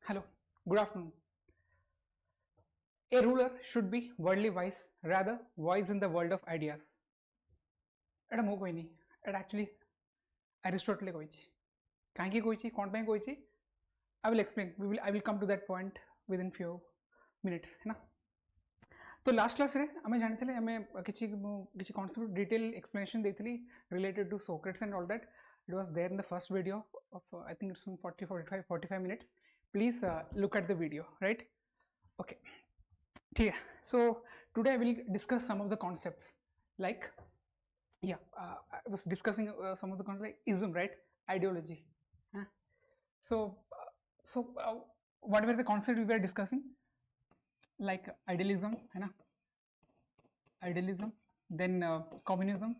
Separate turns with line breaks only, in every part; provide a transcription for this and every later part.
Hello, good afternoon. A ruler should be worldly wise, rather wise in the world of ideas. एटा मो कहनी एटा actually Aristotle कही कहीं कही कौन पे कही I will explain I will come to that point within few minutes है ना। तो लास्ट क्लास रे आमे जानी आमे किछि कॉन्सेप्ट डिटेल एक्सप्लेनेशन देथली related to Socrates and all that. It was there in the first video of I think it's 45 minutes. Please look at the video, right? Okay. Yeah. So today I will discuss some of the concepts like I was discussing some of the concepts like ism, right? Ideology. So what were the concepts we were discussing? Like idealism, idealism, then communism,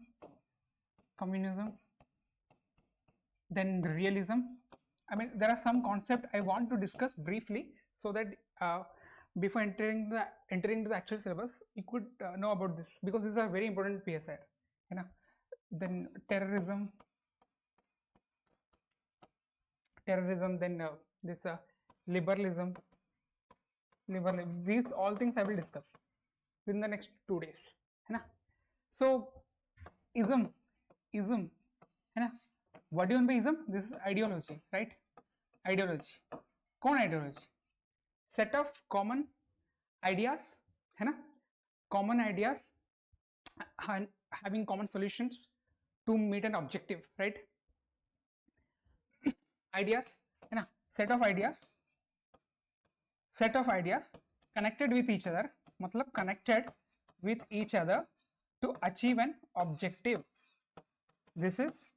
then realism. I mean, there are some concepts I want to discuss briefly so that before entering to the actual syllabus, you could know about this, because these are very important PSIR. Then terrorism, then this liberalism. These all things I will discuss within the next 2 days. So ism, what do you mean by ism? This is ideology, right? Ideology. कौन ideology? Set of common ideas, है ना? Common ideas having common solutions to meet an objective, right? Ideas, है ना? Set of ideas connected with each other, मतलब connected with each other to achieve an objective. This is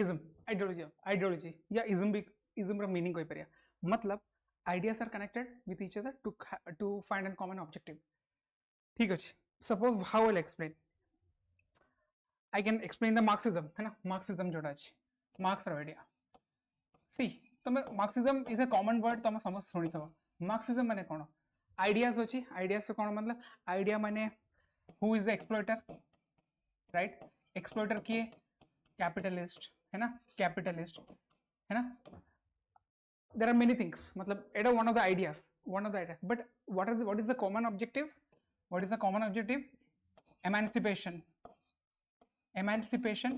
ism. Ideology या ism का meaning कोई परिया मतलब ideas are connected with each other to find a common objective. ठीक है. Suppose how I'll explain. I can explain the Marxism, है ना? Marxism जोड़ा है Marx रा idea. See, तो Marxism is a common word, तो मैं समझ सुनी था. Marxism माने कौन? Ideas होची. Ideas से कौन मतलब? Idea माने who is the exploiter, right? Exploiter की है capitalist, है ना? Capitalist, है ना? There are many things. मतलब it is one of the ideas. But what is the common objective? What is the common objective? Emancipation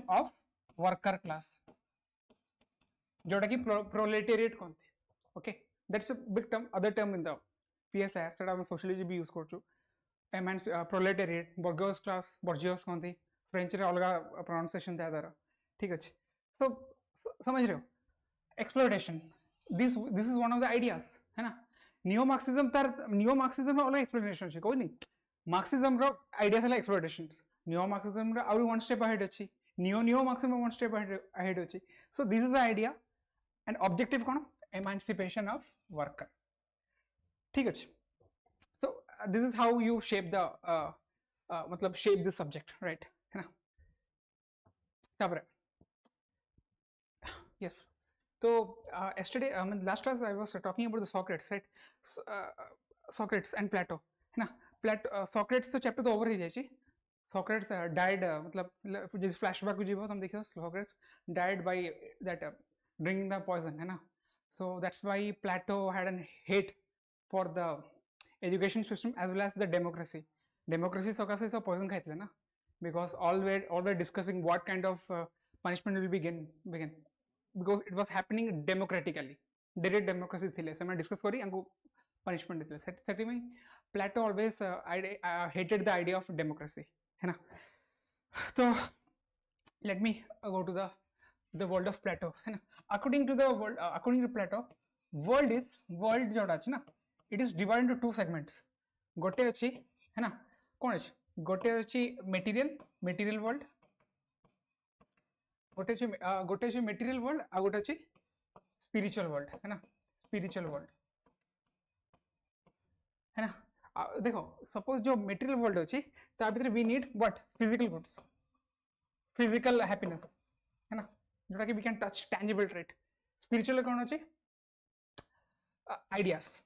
of worker class. जोटा कि proletariat कौन थी? Okay, that's a big term. Other term in the PSIR. सेटा हम sociology भी use करचु. Proletariat, bourgeois class, bourgeois कौन थी? French रे अलगा pronunciation था दारा. ठीक है. So समझ रहे हो? Exploitation. This is one of the ideas, है ना? Neo-Marxism में अलग exploitation है कोई नहीं. Marxism रो ideas है exploitations. Neo-Marxism रो आउरी one step ahead अच्छी. Neo-Marxism one step ahead अच्छी. So this is the idea and objective कौन? Emancipation of worker. ठीक है. So this is how you shape the मतलब shape this subject, right? है ना? तापर yes. So yesterday last class I was talking about the Socrates, right? Socrates and Plato, है ना? Socrates तो chapter तो over ही जाए. Socrates died मतलब जिस flashback कुछ भी हो तो हम देखिए Socrates died by that drinking the poison, है ना? So that's why Plato had a hate for the education system as well as the democracy. Democracy सकाशे सब poison खाई थी ना? Because all were discussing what kind of punishment will begin. Because it was happening democratically. Direct democracy थी ले. मैं discuss करी अंगो punishment देते. सेटी में Plato always hated the idea of democracy, है ना? तो let me go to the world of Plato, है ना? According to Plato, world जोड़ा अच्छी ना? It is divided into two segments. गोटे अच्छी, है ना? कौन अच्छी? गोटे अच्छी material world. गोटे अच्छी material world, आ गोटे अच्छी spiritual world, है ना? Spiritual world, है ना? देखो suppose जो material world अच्छी, तो आप इधर we need what? Physical goods, physical happiness, है ना? जोड़ा कि we can touch, tangible, right? Spiritual कौन अच्छी? Ideas,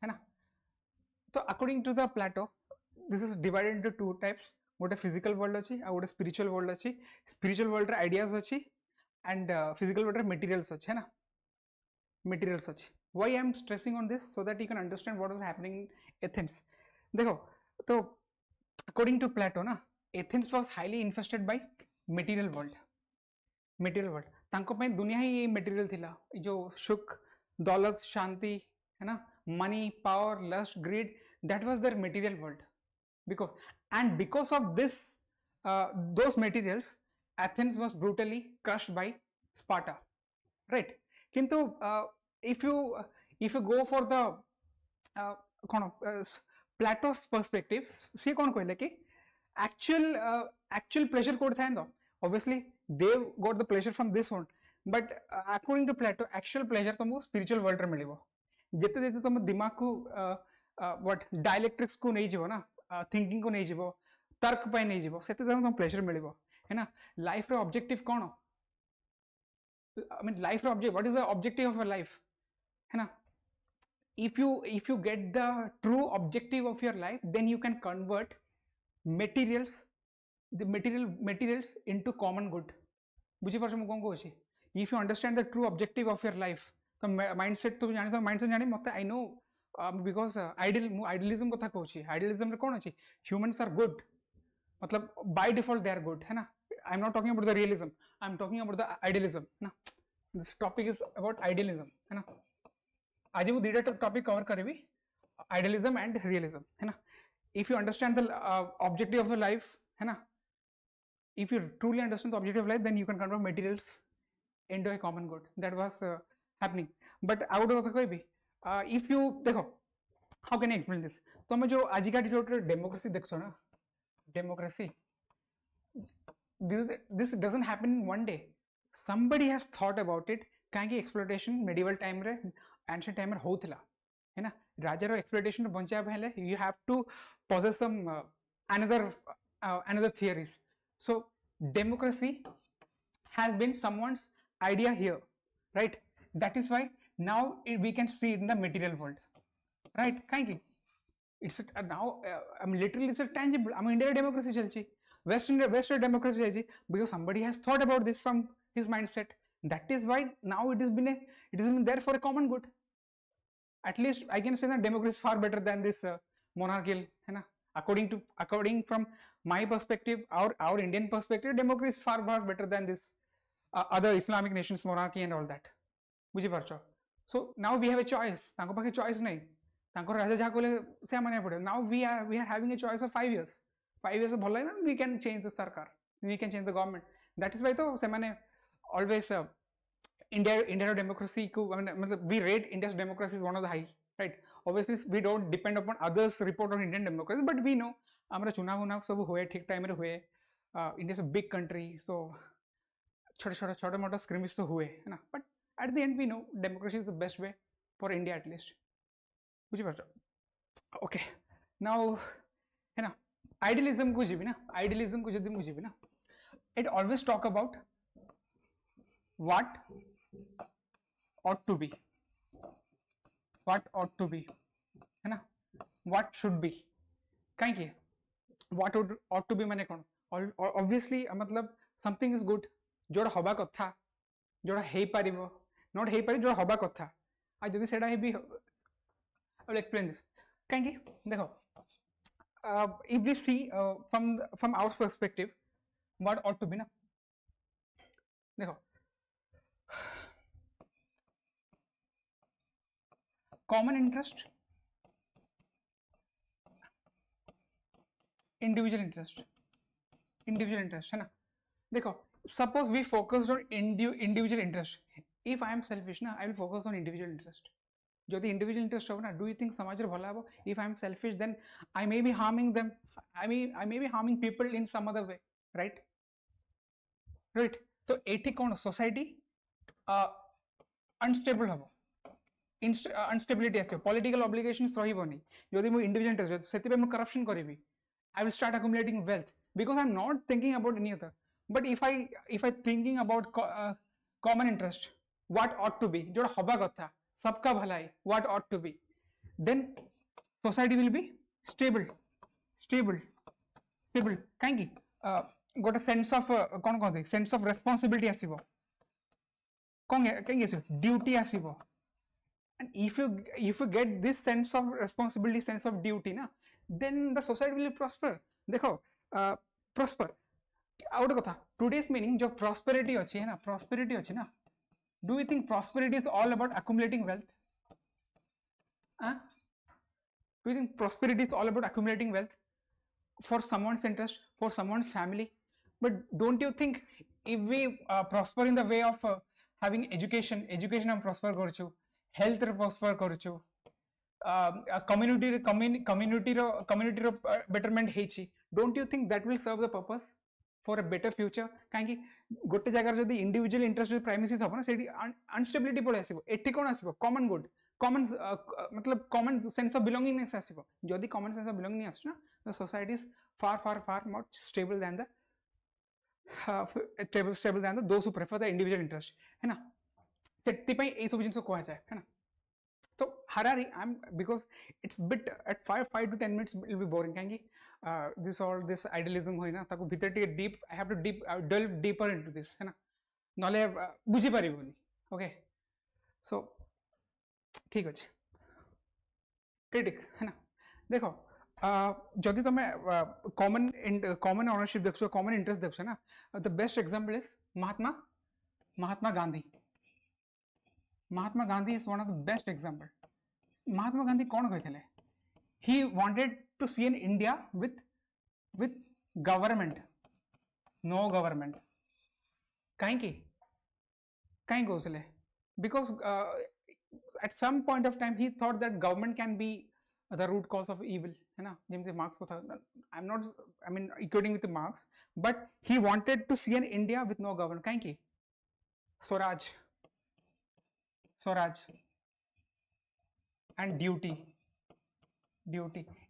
है ना? तो according to the Plato, this is divided into two types. गोटे physical world अच्छी, आ गोटे spiritual world अच्छी. Spiritual world रे ideas अच्छी, and physical world materials अच्छे है ना, materials अच्छे. Why I am stressing on this? So that you can understand what was happening in Athens. देखो तो according to Plato ना, Athens was highly infested by material world. Material world तांको पे दुनिया ही ये material थिला, जो सुख, दौलत, शांति है ना, money, power, lust, greed, that was their material world. Because of this those materials, Athens was brutally crushed by Sparta, right? Kintu if you go for the Plato's perspective, see kon कहले कि actual pleasure code था ना, obviously they got the pleasure from this one, but according to Plato actual pleasure तुमको spiritual world रे मिलिबो. जेते जेते तुम दिमाग को what dialectics को नहीं जीवो ना, thinking को नहीं जीवो, तर्क पे नहीं जीवो, सेते तुम pleasure मिलिबो है ना. लाइफ रे ऑब्जेक्टिव कौन, I mean लाइफ रे object, what is the objective of your life है ना. if you get the true objective of your life, then you can convert the materials into common good. बुझी पारछ मु कोन कहूची. if you understand the true objective of your life, तो mindset तो जानि, तो mindset जानि मते आई नो बिकॉज़ आइडियलिज्म कथा कहूची. Idealism रे कोन अछि, ह्यूमंस आर गुड, मतलब by default they are good है ना. I am not talking about the realism, I am talking about the idealism है ना. This topic is about idealism है ना. आज मैं दुईटा टॉपिक कवर करेबी, आइडियलिज्म एंड रियलिज्म है ना. If you understand the objective of the life है ना, if you truly understand the objective of life, then you can convert materials into A common good. That was happening. But out of the कहबी, if you देखो how can I explain this. तुम जो आज का democracy देखो ना, democracy, this doesn't happen in one day. Somebody has thought about it. कहीं exploitation medieval time रे, ancient टाइम रे होतला है ना. राजा रो एक्सप्लोटेशन बंचा पहले you have to possess some another theories. So democracy has been someone's idea here, right? That is why now we can see it in the material world, right? कहीं it's now literally it's a tangible. I'm India democracy चलची, Western democracy चलची, because somebody has thought about this from his mindset. That is why now it has been there for a common good. At least I can say that democracy is far better than this monarchical है ना. According from my perspective, our Indian perspective, democracy is far better than this other Islamic nations monarchy and all that. बुझी पारछो. So now we have a choice. तांको पाखे choice नहीं, तांको राजा जहाँ कोले से माने पड़े. Now we are having a choice of 5 years. 5 years भला है ना, we can change the sarkar, we can change the government. That is why तो से माने always India democracy को, I mean, we rate India's democracy is one of the high, right? Obviously we don't depend upon others report on Indian democracy, but we know हमारा चुनाव सब हुए ठीक time रे हुए. India is a big country, so छोटे मोटे स्क्रिमिश तो हुए है ना. But at the end we know democracy is the best way for India at least. बुझी पारछो. Okay, now है ना, idealism को जीवी ना, idealism को जब मुझे भी ना, it always talk about what ought to be, है ना, what should be. कहीं की what ought to be माने कौन, obviously मतलब something is good, जोड़ा हवा कथा, जोड़ा हेई पारिबो, not हेई पारि, जोड़ा हवा कथा. आज जल्दी सेड़ा है भी, I will explain this. कहीं की देखो, if we see from our perspective, what ought to be ना, देखो common interest, individual interest है ना. देखो suppose we focused on individual interest. If I am selfish ना, I will focus on individual interest. जो दी individual interest हो ना, do you think समाज रे भला हो? If I am selfish, then I may be harming them. I may be harming people in some other way, right? Right. तो एठी कौन सोसाइटी अनस्टेबल हबो, अनस्टेबिलिटी आसे, पॉलिटिकल ऑब्लिगेशंस रहिबोनी. यदि मो इंडिविजुअल इंटरेस्ट सेति पे मो corruption करिवि, I will start accumulating wealth because I am not thinking about any other. But if I thinking about common interest, what ought to be, जोड़ा हवा कथा, सबका भलाई, what ought to be, then society will be stable. कहीं गोटे sense of कौन कहते, sense of responsibility आसीबो. कहीं duty आसीबो. And if you get this sense of responsibility, sense of duty ना, then the society will prosper. देखो prosper. ଆଉ ଗୋଟେ କଥା, today's meaning जो prosperity ଅଛି है ना, prosperity ଅଛି ना, do you think prosperity is all about accumulating wealth? Do you think prosperity is all about accumulating wealth for someone's interest, for someone's family? But don't you think if we prosper in the way of having education हम prosper କରୁଛୁ, health ରେ prosper କରୁଛୁ, community ର betterment ହେଇଛି, don't you think that will serve the purpose for a better future? କାହିଁକି ଗୋଟେ ଜାଗାରେ ଯଦି individual interest primacy ଥବ ନା, ସେଇଠି unstability ପଳେଇ ଆସିବ. ଏଠି କ'ଣ ଆସିବ? common good, common मतलब common sense of belongingness ଆସିବ. ଯଦି common sense of belonging ଆସୁଛି ନା, the society is far much stable than the stable than the those who prefer the individual interest, है ना. ସେଥିପାଇଁ ଏଇ ସବୁ ଜିନିଷ କୁହାଯାଏ, है ना. So Harari, because it's bit at 5 to 10 minutes will be boring. काहेंकि this idealism होई ना, ताको भीतर टिके deep, I have to delve deeper into this, है ना, नले बुझी परिबोनी. Okay, so ठीक अछि. Critics, है ना. देखो जदि तमे common ownership देखछो, common interest देखछो ना, the best example is Mahatma Gandhi. Mahatma Gandhi is one of the best example. Mahatma Gandhi कौन कहते? He wanted to see an India with government, no government. कहीं कहले? Because at some point of time he thought that government can be the root cause of evil, है ना. जैसे marks को था, I mean equating with Marx, but he wanted to see an India with no government. कहीं Swaraj and duty.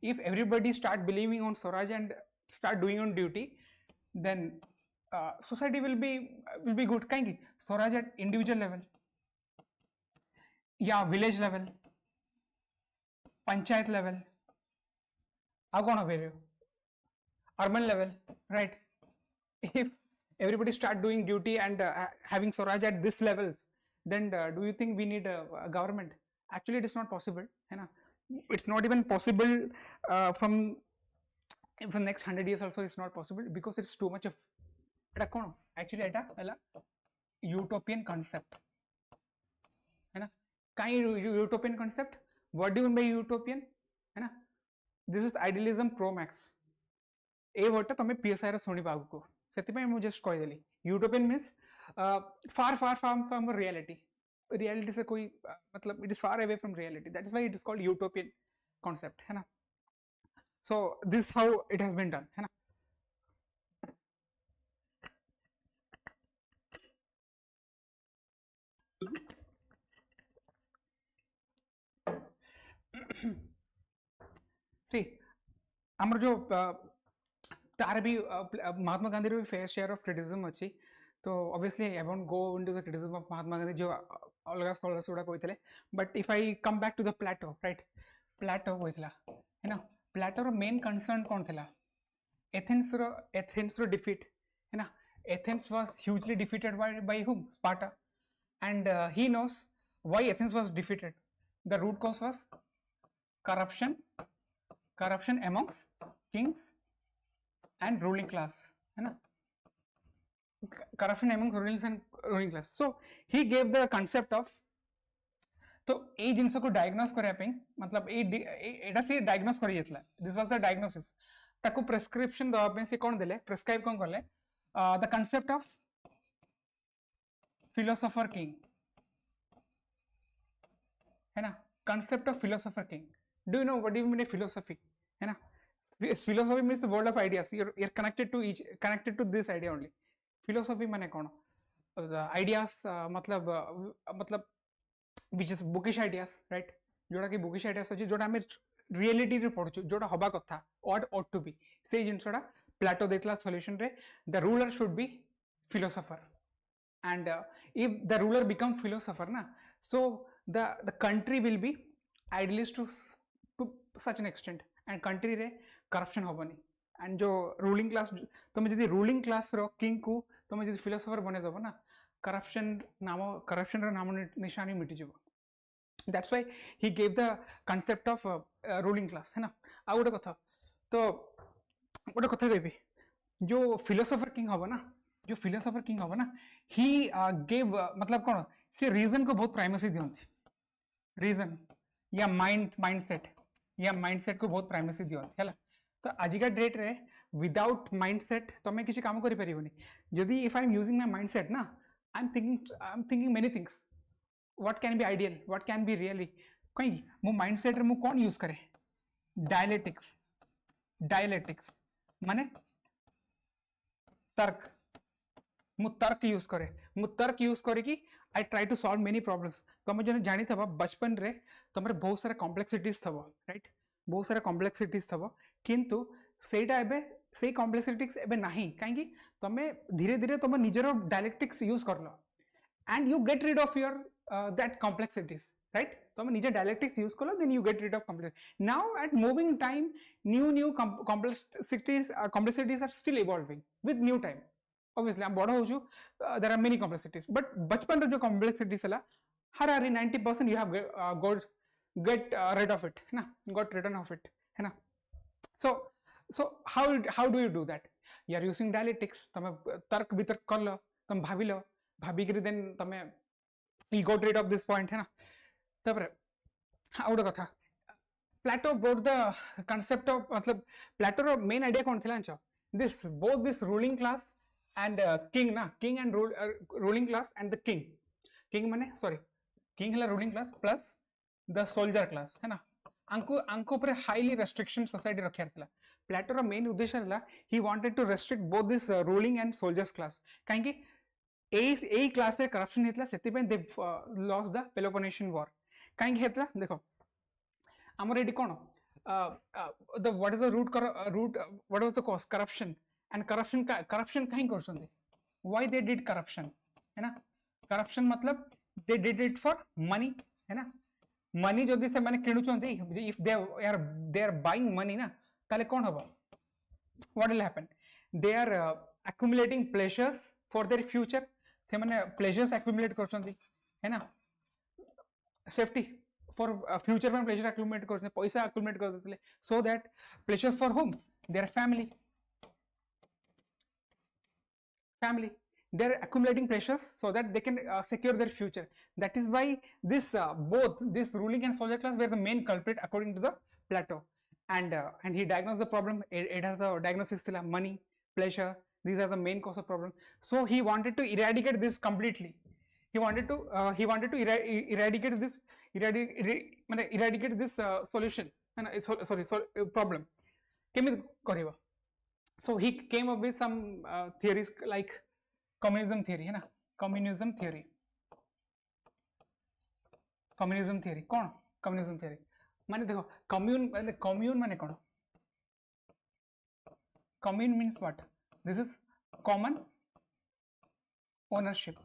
If everybody start believing on Swaraj and start doing on duty, then society will be good. Kahinki Swaraj at individual level, yeah, village level, panchayat level, urban level, right? If everybody start doing duty and having Swaraj at this levels, then do you think we need a government? Actually it is not possible, है ना. It's not even possible from next 100 years also. It's not possible because it's too much of actually এটা utopian concept, है ना. utopian concept, what do you mean by utopian, है ना. This is idealism pro max. ए वर्डटा तमे PSIR सुनी पागको, सेतिपय मु just कहि देली. utopian means far from reality. Reality से कोई मतलब it is far away from reality. That is why it is called utopian concept, है ना. So this is how it has been done, है ना. See, हमर जो तार भी महात्मा गांधी रो fair share of criticism अछि. So obviously I won't go into the criticism of Mahatma Gandhi जो अलग scholars गुड़ा कहते. But if I come back to the Plato, right? Plato कहला, है ना. Plato रो main concern कौन थला? Athens रो defeat, है ना. Athens was hugely defeated by whom? Sparta. And he knows why Athens was defeated. The root cause was corruption amongst kings and ruling class, है ना. Corruption among ruling class. So he gave the concept of, तो ए जिनस को diagnose करया पे, मतलब एटा से diagnose करि जेतला. This was the diagnosis. ताको प्रेस्क्रिप्शन दवा पे से कोन देले, प्रेस्क्राइब कोन करले, the concept of philosopher king, है ना. Concept of philosopher king. Do you know what do you mean by philosophy, है ना. Philosophy means the world of ideas. You're connected to this idea only. Philosophy माने कौन? The ideas मतलब which is bookish ideas, right? जोड़ा कि bookish ideas अच्छी जोड़ा हमें reality रे पढ़ुचु, जोड़ा हवा कथा, ought to be. से जिनसोड़ा Plato देतला solution रे, the ruler should be philosopher. And if the ruler become philosopher ना, so the country will be idealist to such an extent. And country रे corruption होबनी. And जो ruling class, तुम जदि ruling class रो king को तुम जदि philosopher बने दबो ना, corruption ର ନାମ ନିଶାନି ମିଟିଯିବ। That's why he gave the concept of ruling class है ना। ଆଉ ଗୋଟେ କଥା ତ ଗୋଟେ କଥା କହିବି जो philosopher king हब ना जो philosopher king हब ना he gave मतलब कौन से reason को बहुत primacy दियंती reason या mindset को बहुत primacy दियंती है तो आजिका डेट रे विदाउट माइंडसेट तमे किसी काम करि परिबोनी जदि if I am using my mindset ना I am thinking many things what can be ideal what can be really कहीं मो माइंडसेट रे मु कोन यूज करे डायलेक्टिक्स माने तर्क मु तर्क यूज करे कि I try to solve many problems तमे जने जानि थबा बचपन रे तमरे बहुत सारा कॉम्प्लेक्सिटीज थबो राइट बहुत सारा कॉम्प्लेक्सिटीज थबो किंतु सेटा एबे से कॉम्प्लेक्सिटीज एबे नाही काहे कि तमे धीरे धीरे तम निजरो डायलेक्टिक्स यूज करलो and you get rid of your that complexities right तमे निजे डायलेक्टिक्स यूज करलो then you get rid of complex now at moving time new complexities are still evolving with new time obviously I'm बड़ा हो छु there are many complexities but बचपन रे जो complexities हला हर 90% you have get rid of it है ना got rid of it है ना so how do you do that you are using dialectics तमे तर्क वितर्क कर लो तम भाभी करी देन तमे you got rid of this point है ना तबरे आउट कथा Plato brought the concept of मतलब Plato रो main idea कौन थिला छ this both this ruling class and king na king and ruling class and the king माने sorry king हला ruling class plus the soldier class है ना आंको पर highly restriction society रखियार थिला Plato रो main उद्देश्य हला he wanted to restrict both this ruling and soldiers class काहे कि ए क्लास रे करप्शन हेतला सेति पे they lost the Peloponnesian war काहे कि हेतला देखो हमर एडी कोन the what is the root what was the cause corruption and corruption kahin करछंदी why they did corruption है ना corruption मतलब they did it for money है ना money जदि से माने किणुचंदी if they are buying money ना ताले कोन हबो what will happen they are accumulating pleasures for their future थे माने pleasures accumulate करछंदी है ना safety for future में pleasure accumulate करते पैसा accumulate कर देते so that pleasures for whom their family they're accumulating pleasures so that they can secure their future that is why this both this ruling and soldier class were the main culprit according to the Plato and he diagnosed the problem it has the diagnosis thila money pleasure these are the main cause of problem so he wanted to eradicate this completely he wanted to eradicate this solution problem केमिति करिवो so he came up with some theories like communism theory है ना communism theory कौन communism theory माने देखो commune माने कौन commune means what this is common ownership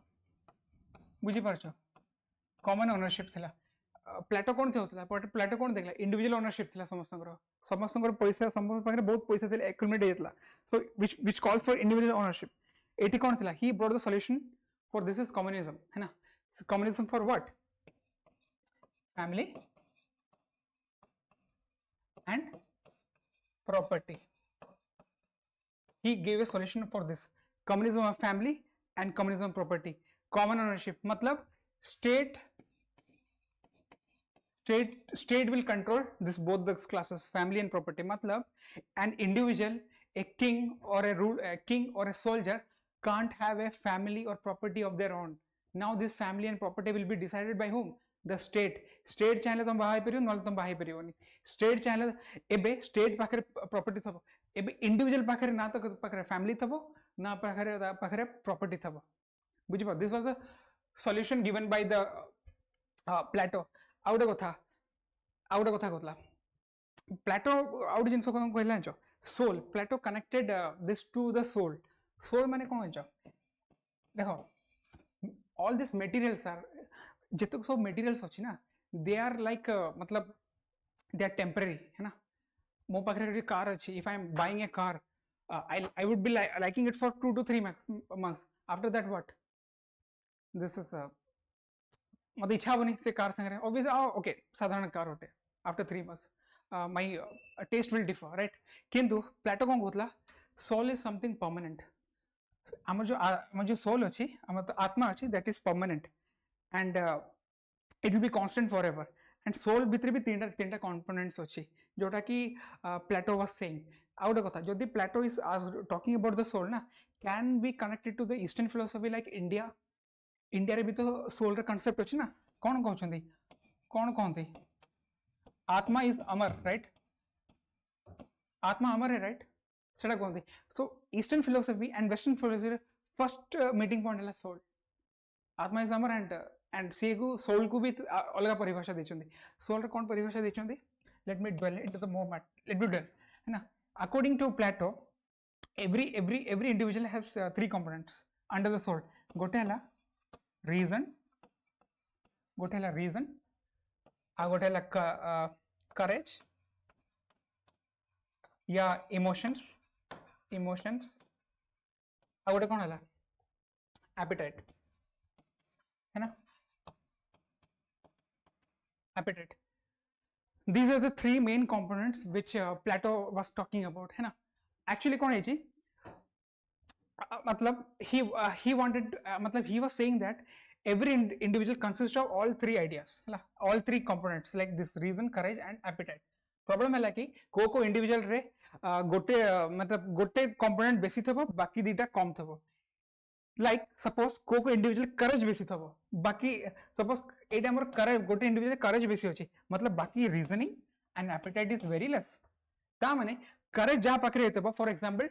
बुझी पारछो common ownership थिला प्लेटो कोन थे होतला प्लेटो कोन देखला इंडिविजुअल ओनरशिप थिला समस्तंकर पैसा समस्त पाखरे बहुत पैसा थिला एक्युमुलेट हेतला so which calls for individual ownership एटी कोन थिला he brought the solution for this is communism है ना communism for what family and property he gave a solution for this communism of family and communism property common ownership मतलब state will control this both the classes family and property मतलब an individual a king or a soldier can't have a family or property of their own now this family and property will be decided by whom the state चाहे तुम बाहाई परियो नल तुम बाहाई परियोनी state चाहे एबे state पाखरे property थबो एबे individual पाखरे ना तो पाखरे family थबो ना पाखरे property थबो बुझी पा this was a solution given by the Plato out कथा कहला Plato आउट जिंस को कहला छ soul Plato connected this to the soul माने कोन छ देखो all these materials are जेतक सब materials अछि ना they are like मतलब they are temporary है ना मो पाखरे कार अछि if I am buying a car I would be liking it for 2 to 3 months after that what this is मत इच्छा बनी से कार संग रहे obviously okay साधारण car होटे after 3 months my taste will differ right किंतु प्लेटो कौन कहला soul is something permanent आम जो soul अच्छी आम तो आत्मा अच्छी that is permanent and it will be constant forever and soul भितर भी तीन टा components अच्छी जोटा कि Plato was saying आउ गोटे कथा जदि Plato is talking about the soul ना can be connected to the Eastern philosophy like India रे भी तो सोल रे कॉन्सेप्ट अछि ना कोन कहउछंदी कोन कहंती आत्मा इज अमर राइट आत्मा अमर है राइट सेटा कहंती so eastern philosophy and western philosophy first meeting point है सोल आत्मा इज अमर एंड से को सोल को भी अलग परिभाषा देछंदी सोल रे कोन परिभाषा देछंदी let me dwell it is a more let me dwell है ना according to Plato every individual has 3 components under the soul गोटे हला reason गोटे हला reason आ गोटे हला courage या emotions आ गोटे कौन हला appetite है ना appetite these are the 3 main components which Plato was talking about है ना actually कौन है जी मतलब he wanted मतलब he was saying that every individual consists of all 3 ideas है all 3 components like this reason courage and appetite problem है कि को individual रे गोटे मतलब गोटे component बेसी थबो बाकी दीटा कम थबो like suppose को individual courage बेसी थबो बाकी suppose एटा हमर courage गोटे individual courage बेसी अछि मतलब बाकी reasoning and appetite is very less ता माने courage जहाँ पाखरे हेतबो for example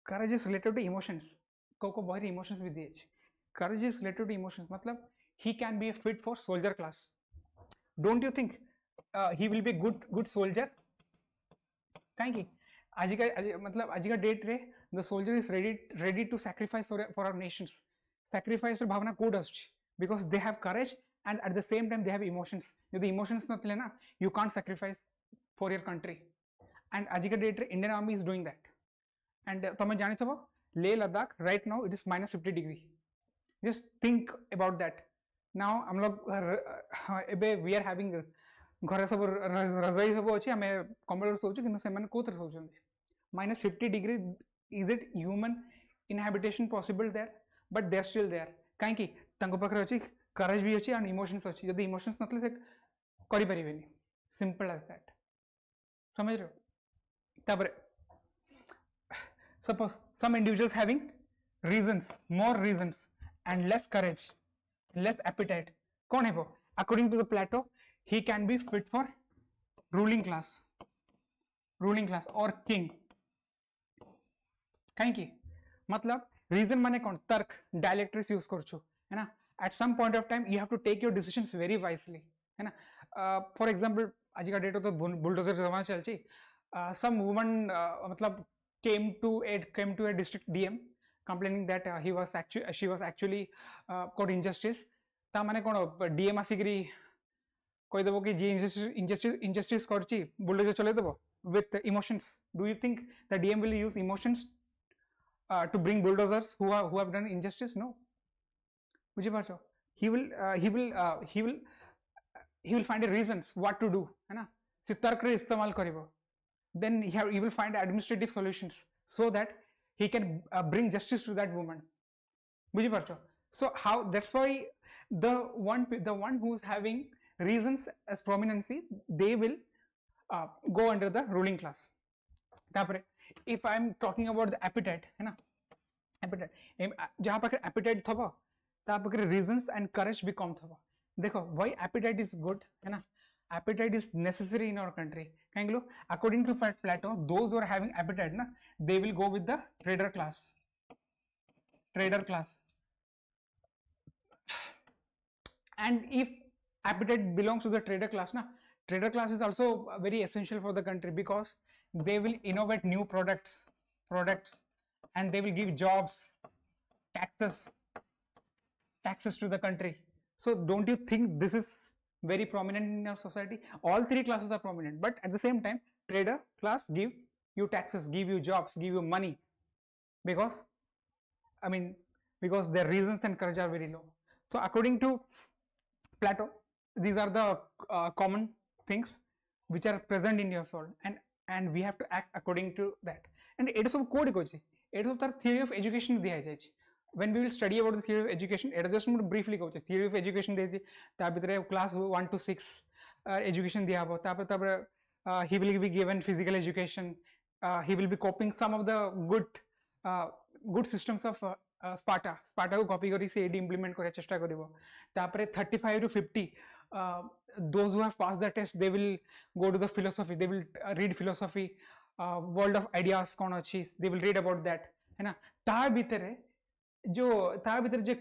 courage is related to emotions को बहुत emotions भी दिए courage is related to emotions मतलब he can be a fit for soldier class don't you think he will be good soldier कहीं की आज का डेट रे the soldier is ready to sacrifice for our nations sacrifice भावना कोड आछी because they have courage and at the same time they have emotions यदि emotions नथले ना you can't sacrifice for your country and आज का date रे Indian army is doing that and तुम जानी थबो ले Ladakh right now it is -50 degree just think about that now हम लोग एबे we are having घरे सब रजाई सब अछि हमें कंबल सोचु कि से माने कोथर सोचुंदी -50 degree is it human inhabitation possible there but they are still there काहे कि तंको पखरे अछि courage भी अछि and emotions अछि यदि emotions नथले से करि परिबेनी simple as that समझ रहे हो तबरे suppose some individuals having more reasons and less courage less appetite कौन है वो according to the Plato he can be fit for ruling class or king कहीं की मतलब reason माने कौन तर्क dialectics यूज कर छो है ना at some point of time you have to take your decisions very wisely है ना for example आज का डेट तो बुलडोजर जमाना चल छी some woman मतलब came to a district DM complaining that she was actually caught injustice ता माने कोन DM आसिकरी कोइ देबो कि जे injustice करची बुलडोजर चले देबो with emotions do you think the DM will use emotions to bring bulldozers who have done injustice no बुझी पाछो he will find a reasons what to do है ना से तर्क रे इस्तेमाल करिवो then he will find administrative solutions so that he can bring justice to that woman बुझी पाछो so how that's why the one who is having reasons as prominency they will go under the ruling class तापरे if I am talking about the appetite है ना appetite जहाँ पर appetite थबो ता पर reasons and courage भी कम थबो देखो why appetite is good है ना appetite is necessary in our country कहेंगे लो according to Plato those who are having appetite ना they will go with the trader class and if appetite belongs to the trader class na trader class is also very essential for the country because they will innovate new products and they will give jobs taxes to the country so don't you think this is very prominent in our society all 3 classes are prominent but at the same time trader class give you taxes give you jobs give you money because I mean because their reasons and courage are very low. So according to Plato, these are the common things which are present in your soul, and we have to act according to that. And it is of code kochi, it is of the theory of education diya jaichi. When we will study about the theory of education, it is just briefly kochi theory of education diya ta bhitere class 1 to 6 education diya habo, tapre he will be given physical education, he will be copying some of the good systems of Sparta को copy करी से implement करे चेष्टा करिवो. तापरे 35 to 50 those who have passed the test, they will go to the philosophy, they will read philosophy, world of ideas कौन अच्छी, they will read about that, है ना. ता भीतरे जो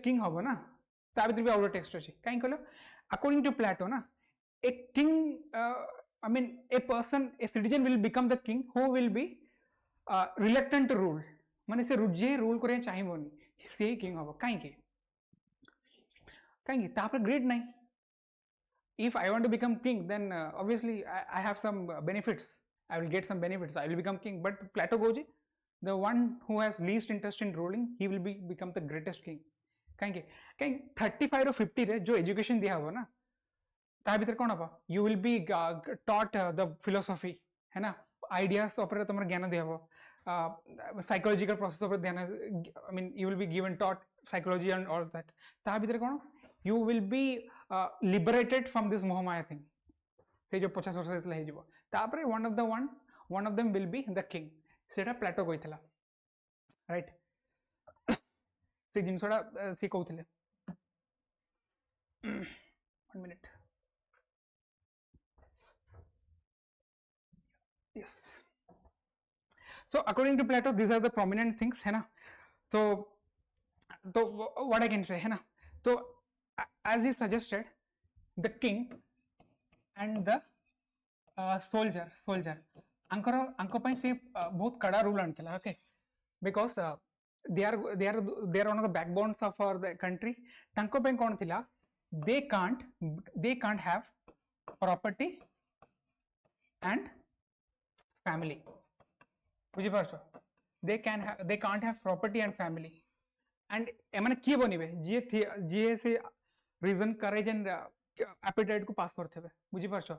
king होगा ना, ता भीतरे भी outer text अच्छी. कहीं कहलो according to Plato ना, a king I mean a person, a citizen will become the king who will be reluctant to rule. माने से जे रूल करे चाहिबोनी से किंग होबो. काहे तापर ग्रेड नहीं. If I want to become king, then obviously I have some benefits, I will get some benefits, I will become king. But Plato goes, the one who has least interest in ruling, he will become the greatest king. काहे 35 or 50 रे जो education दिया हो ना, ता भीतर कौन होबो, you will be taught the philosophy, है ना, ideas ऊपर तुम्हारा ज्ञान दिया हो, psychological process ऊपर ध्यान, I mean you will be given taught psychology and all that. ता भीतर कौन, you will be liberated from this mohamaya thing. से जो 50 वर्ष इतला हेजिबो. तापरे one of them will be the king. सेटा प्लेटो कहितला, right? से जिनसोडा से कहउथिले. 1 minute. Yes. So according to Plato, these are the prominent things, है ना. So what I can say, है ना. So as he suggested, the king and the soldier anko pai se bahut kada rule antila, okay, because they are one of the backbones of our the country. Tanko pai kon thila, they can't have property and family. बुझी पारछो, they can't have property and family. And एमाने किए बनिबे जे से reason, courage and appetite को pass करते हुए, बुझी पारछो.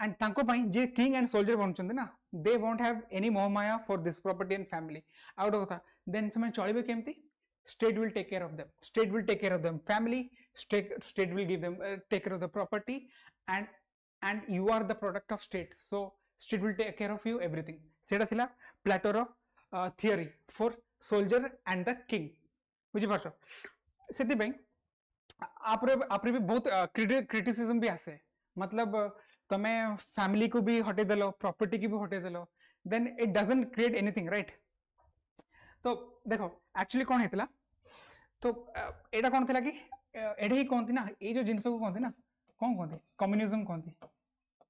And तांको पाई जे king and soldier बनचंदे ना, they won't have any mohamaya for this property and family. out of that, then समय चलिबे केमती, state will take care of them, family, state will give them take care of the property, and you are the product of state, so state will take care of you everything. सेटा थिला Plato theory for soldier and the king. बुझी पारछो. सेति ପାଇଁ आपरे भी बहुत criticism भी आसे, मतलब तमे फैमिली को भी हटे देलो, प्रॉपर्टी की भी हटे देलो, then it doesn't create anything, right. तो देखो एक्चुअली कौन हेतला, तो एटा कौन थिला कि एटा ही कोनथि ना, ए जो जिंस को कोनथि ना, कोन कोनथि, कम्युनिज्म कोनथि.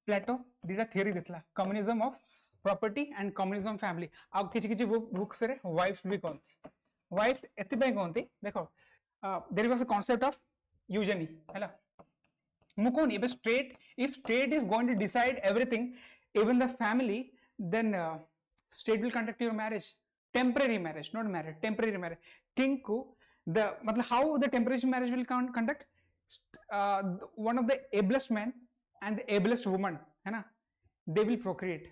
प्लेटो दीटा थियरी देतला, communism of property and communism family. आ किछि बुक्स रे वाइफ्स भी कोनथि, वाइफ्स एति पे कोनथि. देखो there was a concept of eugenics, हैला. मुकोन if state is going to decide everything, even the family, then state will conduct your marriage, temporary marriage, not marriage, temporary marriage. King को the मतलब how the temporary marriage will conduct, one of the ablest men and the ablest woman, है ना, they will procreate.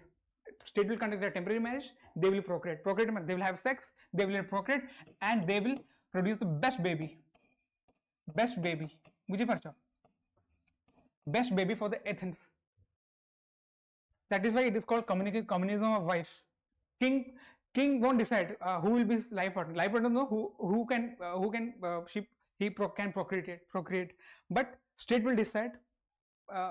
State will conduct a temporary marriage, they will procreate, they will have sex, they will procreate, and they will produce the best baby, बुझी पारछो, best baby for the Athens. That is why it is called communism of wives. King won't decide who will be his life partner. Life partner know who can procreate, but state will decide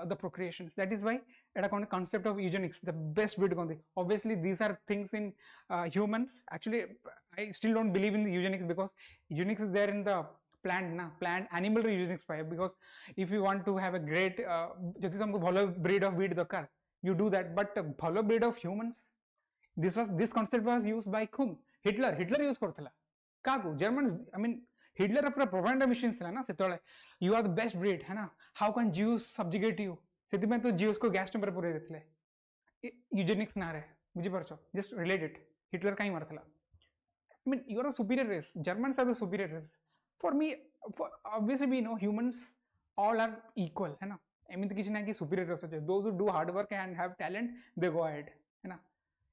the procreations. That is why it is concept of eugenics, the best breed. Obviously these are things in humans. Actually I still don't believe in eugenics, because eugenics is there in the plant animal eugenics, because if you want to have a great जति हमको भलो breed of wheat दरकार, you do that, but भलो breed of humans, this concept was used by whom? Hitler use करथला Kako Germans. I mean Hitler अपना propaganda machines थला ना सेतोले, you are the best breed, है ना, how can Jews subjugate you, सेति में तो Jews को gas chamber पूरे देथले. eugenics ना रहे, बुझी पारछो, just relate it. Hitler काई मारथला. I mean you are the superior race, Germans are the superior race. for me, obviously we know humans all are equal, है ना. एमती किसी ना कि superior रह सकते. Those who do hard work and have talent, they go ahead, है ना.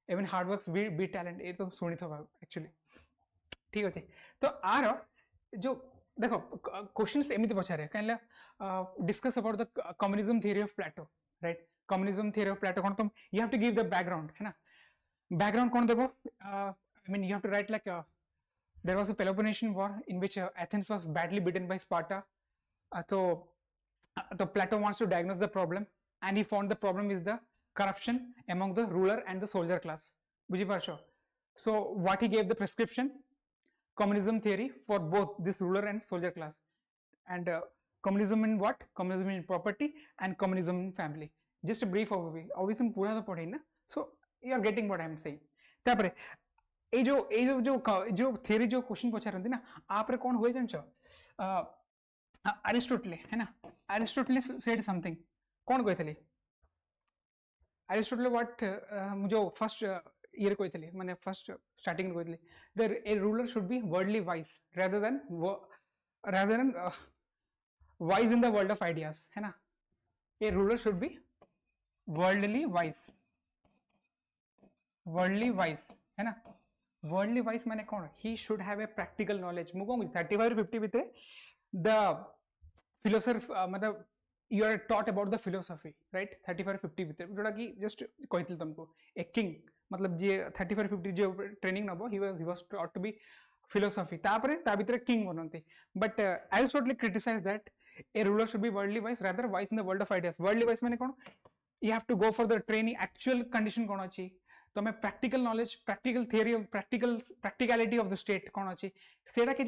Even hard works beat talent. ये तो सुनी था actually. ठीक है. तो आर जो देखो क्वेश्चंस एमती पचारे कहीं discuss about the communism theory of Plato, right. Communism theory of Plato कौन तुम you have to give the background, है ना. बैकग्राउंड कौन देखो, I mean you have to write like there was a Peloponnesian War in which Athens was badly beaten by Sparta. So Plato wants to diagnose the problem, and he found the problem is the corruption among the ruler and the soldier class. बुझी पार्शो. So what he gave the prescription, communism theory for both this ruler and soldier class, and communism in what? Communism in property and communism in family. Just a brief overview. Obviously पूरा तो पढ़े ना. So you are getting what I am saying. तापरे ए जो theory जो question पचारती ना आपरे कौन हुए जानछ, अरिस्टोटल, है ना. Aristotle said something. कौन कहते अरिस्टोटल व्हाट जो फर्स्ट ईयर कहते माने फर्स्ट स्टार्टिंग कहते the a ruler should be worldly wise rather than wise in the world of ideas, है ना. A ruler should be worldly wise, है ना. वर्ल्डली वाइज माने कौन, he should have a practical knowledge. मु कहूँ 35-50 भितर द फिलोसफर मतलब you are taught about the philosophy, right. 35-50 भितर जोटा कि जस्ट कहती तुमको ए किंग मतलब जे 35-50 जो ट्रेनिंग नबो he was taught to be philosophy तापरे ता भितर किंग बनती. But Aristotle criticise that a ruler should be worldly wise rather wise in the world of ideas. Worldly wise माने कौन, you have to go for the training actual condition कौन अच्छी तो मैं practical knowledge practical theory of practicality of the state कौन अच्छी सेटा कि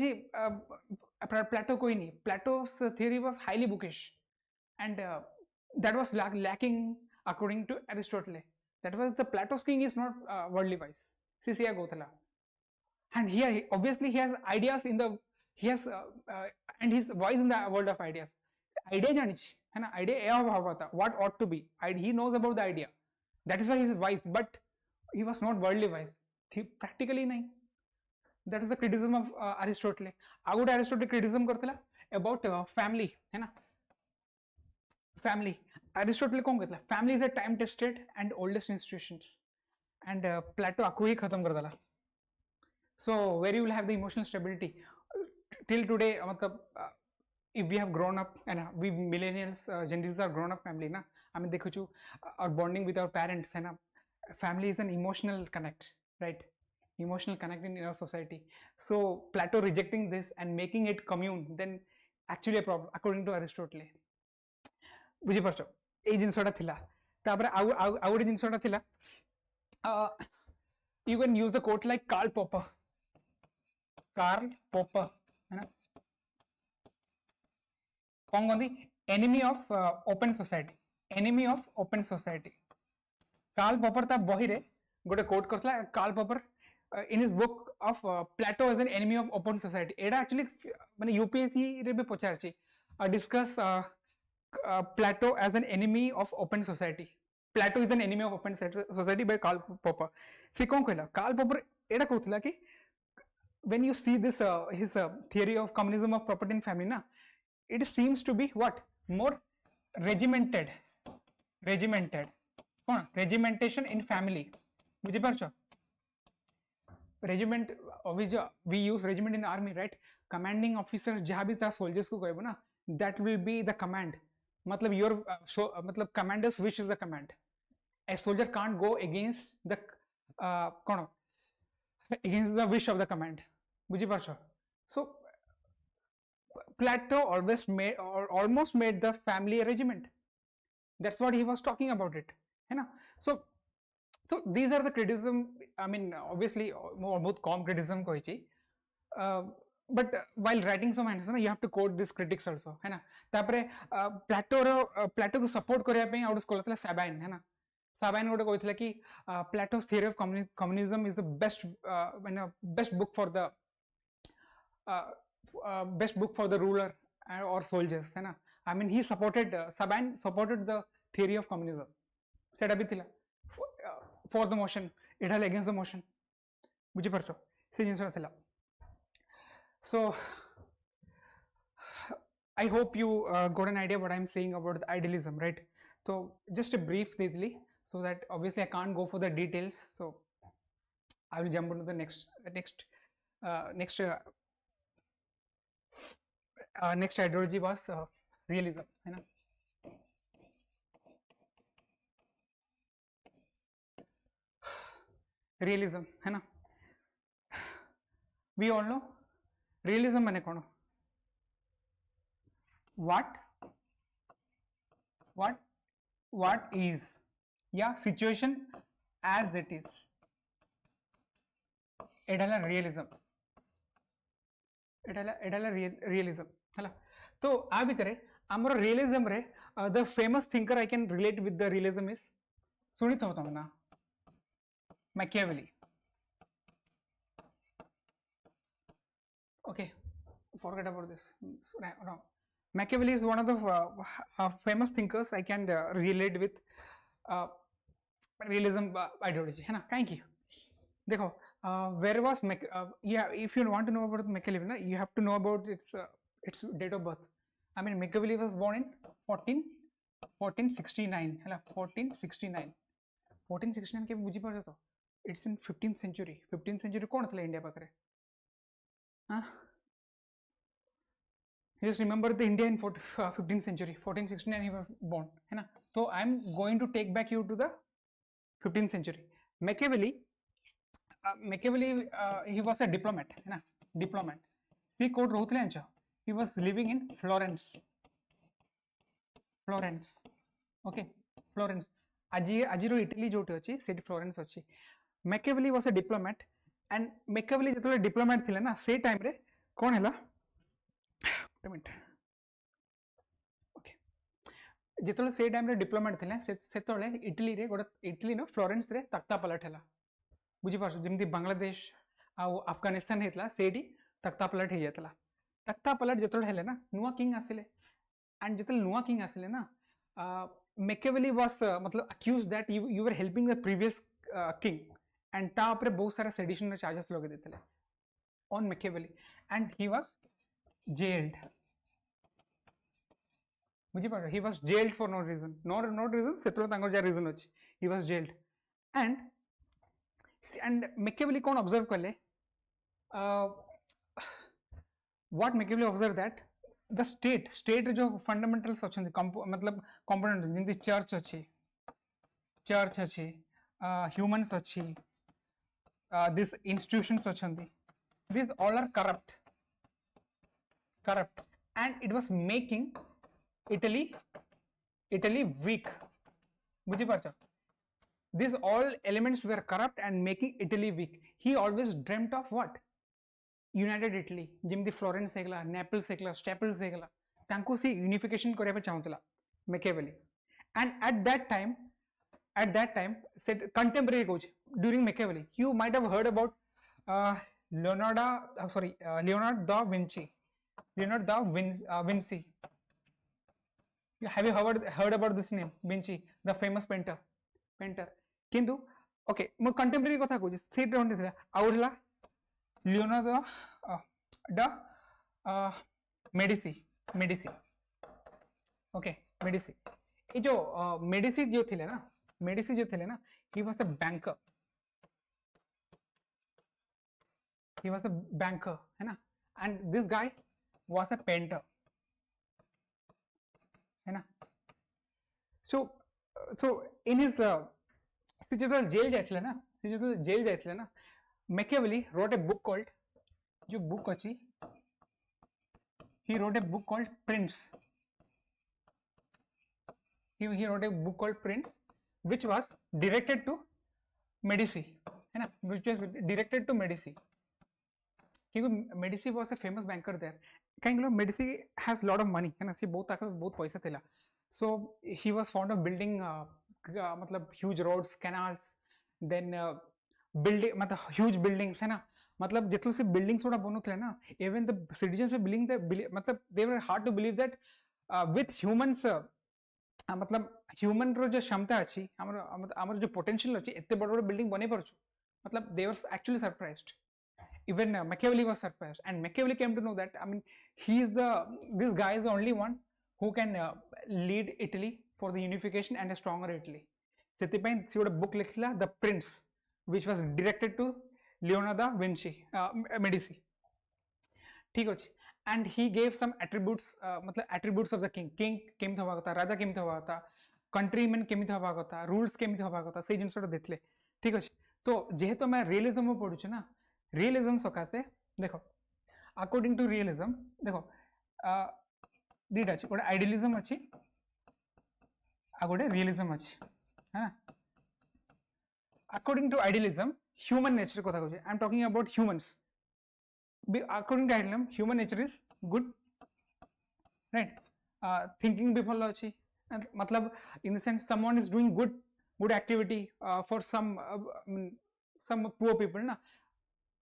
प्लेटो कोई नहीं. Plato's theory was highly bookish and that was lacking according to Aristotle. That was the Plato's king is not worldly wise. CCI Gothala, and here obviously he has ideas in the he has and he's wise in the world of ideas. Idea janichi है ना, idea क्या भाव था, what ought to be. He knows about the idea. That is why he is wise, but he was not worldly wise. Practically नहीं. That is the criticism of Aristotle. आगुटे Aristotle criticism Kartala about family, है ना. Family. Aristotle कौन कहता है, family is a time tested and oldest institutions, and Plato आपको ही खत्म कर डाला. So where you will have the emotional stability till today. मतलब if we have grown up and we millennials, Gen Zs are grown up family ना. I mean देखो जो our bonding with our parents है ना. Family is an emotional connect, right? Emotional connect in our society. So Plato rejecting this and making it commune, then actually a problem according to Aristotle. बुझीपार ये जिनसा थिला तापर आउ गोटे जिनसा थिला you can use the quote like Karl Popper है ना. कौन कहती enemy of open society. Karl Popper ता बही रे गोटे कोट करथला. Karl Popper in his book of Plato as an enemy of open society. एटा एक्चुअली माने यूपीएससी रे भी पचारची discuss Plato as an enemy of open society. Plato is an enemy of open society by Karl Popper. See कौन कहला Karl Popper एड़ा कहथला कि when you see this his theory of communism of property and family ना, it seems to be what more regimented कौन regimentation in family. बुझी पारछो regiment we use regiment in army, right. Commanding officer जहाँ भी ता soldiers को कहबो ना, that will be the command. मतलब your मतलब commander's wish is the command. A soldier can't go against the कौन against the wish of the command. बुझी पारछो. So Plato always made or almost made the family a regiment. That's what he was talking about it, है ना. So these are the criticism. I mean obviously बहुत कम criticism कोई but while writing some answers you have to quote these critics also, है ना. तापरे प्लेटो को support करिया पे आउट स्कॉलर थला साबाइन, है ना. साबाइन गोटे कहथिला कि Plato's theory of communism is the best माने best book for the ruler और सोल्जर्स, है ना. I mean he supported Sabine supported the theory of communism. सेटा भी थिला for the motion it has against the motion. बुझी परछो से जिंस थिला. So I hope you got an idea what I'm saying about the idealism, right? So just a brief deeply, so that obviously I can't go for the details. So I will jump into the next ideology was realism, है ना? Realism, है ना? We all know realism माने कौन? What is, yeah, situation as it is. एडाला realism. एडाला realism, है ना? तो आ भितरे आमर realism रे the famous thinker I can relate with the realism is सुनी तो होता ना Machiavelli. Okay, forget about this. Wrong. Machiavelli is one of the famous thinkers I can relate with realism ideology, है ना? कहीं की देखो where was yeah, if you want to know about Machiavelli, you have to know about its date of birth. I mean, Machiavelli was born in 1469, है ना? 1469 के बुझी पड़ जाता. It's in 15th century. 15th century कौन था India पाकरे? हाँ? Just remember the India in 15th century. 1469 he was born, है ना? So I'm going to take back you to the 15th century. Machiavelli, he was a diplomat, है ना? Diplomat. He कोड रोहतले अंचा. He was living in Florence. Okay, Florence. ଆଜିର Italy ଯୋଉଠି ଅଛି ସେଠି ଫ୍ଲୋରେନ୍ସ ଅଛି. Machiavelli was a diplomat, and Machiavelli ଯେତେବେଳେ diplomat ଥିଲେ ନା ସେ ଟାଇମରେ କ'ଣ ହେଲା? Okay, ଯେତେବେଳେ ସେ ଟାଇମରେ diplomat ଥିଲେ ସେତେବେଳେ ଇଟାଲୀରେ ଗୋଟେ ଇଟାଲୀର ଫ୍ଲୋରେନ୍ସରେ ତଖ୍ତା ପଲଟ ହେଲା. ବୁଝିପାରୁଛ ଯେମିତି ବାଂଲାଦେଶ ଆଉ ଆଫଗାନିସ୍ତାନ ହେଇଥିଲା ସେଇଠି ତଖ୍ତା ପଲଟ ହେଇଯାଇଥିଲା. ତଖ୍ତା ପଲଟ ଯେତେବେଳେ ହେଲେ ନା ନୂଆ କିଙ୍ଗ ଆସିଲେ, and ଯେତେବେଳେ ନୂଆ କିଙ୍ଗ ଆସିଲେ ନା Machiavelli was मतलब accused that you were helping the previous king, and ता ऊपर बहुत सारा sedition charges लगे देते ले on Machiavelli, and he was jailed. मुझे पता he was jailed for no reason, not reason सेतलो तांगो जा reason होची, he was jailed, and Machiavelli कौन observe कर ले what Machiavelli observed that the state जो fundamentals अच्छे मतलब component जिनकी church अच्छी humans अच्छी these institutions अच्छी, these all are corrupt, and it was making Italy weak. मुझे पता these all elements were corrupt and making Italy weak. He always dreamt of what? United Italy, ଯେମିତି Florence ହେଇଗଲା, Naples ହେଇଗଲା, Staples ହେଇଗଲା, ତାଙ୍କୁ ସେ unification କରିବା ପାଇଁ ଚାହୁଁଥିଲା Machiavelli. And at that time said contemporary coach during Machiavelli, you might have heard about Leonardo da Vinci. Have you heard about this name? Vinci, the famous painter. କିନ୍ତୁ okay ମୁଁ contemporary କଥା କହୁଛି ସେଇଟା ହଣ୍ଡେ ଥିଲା ଆଉ ହେଲା Leonardo da Medici. Okay, Medici. ये जो Medici जो थे ना he was a banker. है ना, and this guy was a painter, है ना. So in his से जो जेल जाइथिले ना Machiavelli wrote a book called he wrote a book called Prince. He wrote a book called Prince, which was directed to Medici, है ना, which was directed to Medici. क्योंकि Medici was a famous banker there. कहीं Medici has lot of money, है ना, सी बहुत पैसा थिला. So he was fond of building मतलब huge roads, canals, then building मतलब huge buildings, है ना, मतलब जितने से buildings थोड़ा बनो थे ना, even the citizens were believing that मतलब they were hard to believe that with humans मतलब human रो जो क्षमता अच्छी हमारे जो potential अच्छी इतने बड़े-बड़े building बने पड़चु, मतलब they were actually surprised. even Machiavelli was surprised, and Machiavelli came to know that, I mean, this guy is the only one who can lead Italy for the unification and a stronger Italy. ସେଥିପାଇଁ ସେ ଗୋଟେ book ଲେଖିଲା The Prince, which was directed to Leonardo da Vinci, Medici. ठीक ଅଛି, and he gave some attributes, मतलब attributes of the king केମିତି हवा କଥା, राजा केମିତି हवा କଥା, countrymen केମିତି हवा କଥା, rules केମିତି हवा କଥା, ସେଇ ଜିନିଷଟା ଦେଇଥିଲେ। ठीक ଅଛି, तो जेहेतु मैं रियलिज्म पढ़ुछु ना, रियलिज्म सकाशे देखो, अकॉर्डिंग टू रियलिज्म देखो दीटा अछि, गोटे आइडियलिज्म अछि आ गोटे रियलिज्म अछि, है। According to idealism human nature कथा कहूँ, I am talking about humans. According to idealism human nature is good, right, thinking भी भल अछि, मतलब in the sense someone is doing good activity for some poor people na,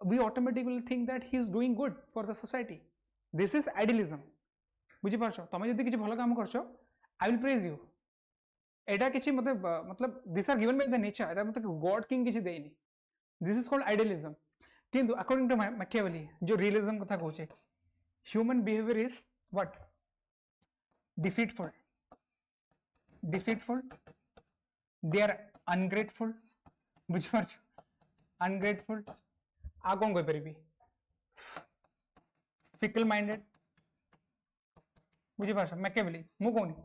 we automatically think that he is doing good for the society. This is idealism, बुझी पारछो, तमे जदी किछि भलो काम करछो, I will praise you, एटा किछि मतलब these are given by the nature, एटा मतलब god king किछि देइनी, this is called idealism. किंतु according to Machiavelli जो realism कथा कहूचे, human behavior is what, deceitful, they are ungrateful, बुझी पारछो, ungrateful, आ कोन कोइ परिबी, fickle minded, बुझी पारछो, Machiavelli मु कोनी,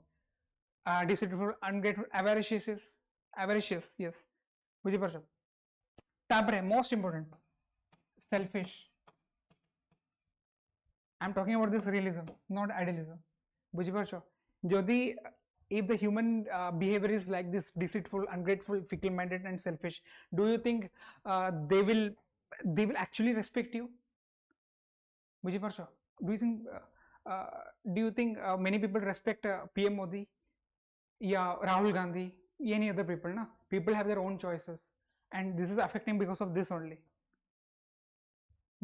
deceitful, ungrateful, avaricious, yes, बुझी पारछो। तापरे most important, selfish, I am talking about this realism, not idealism, बुझी पारछो। जदि if the human behavior is like this, deceitful, ungrateful, fickle minded and selfish, do you think they will actually respect you? बुझी पारछो, do you think many people respect PM Modi या Rahul Gandhi, any other people na? People have their own choices and this is affecting because of this only,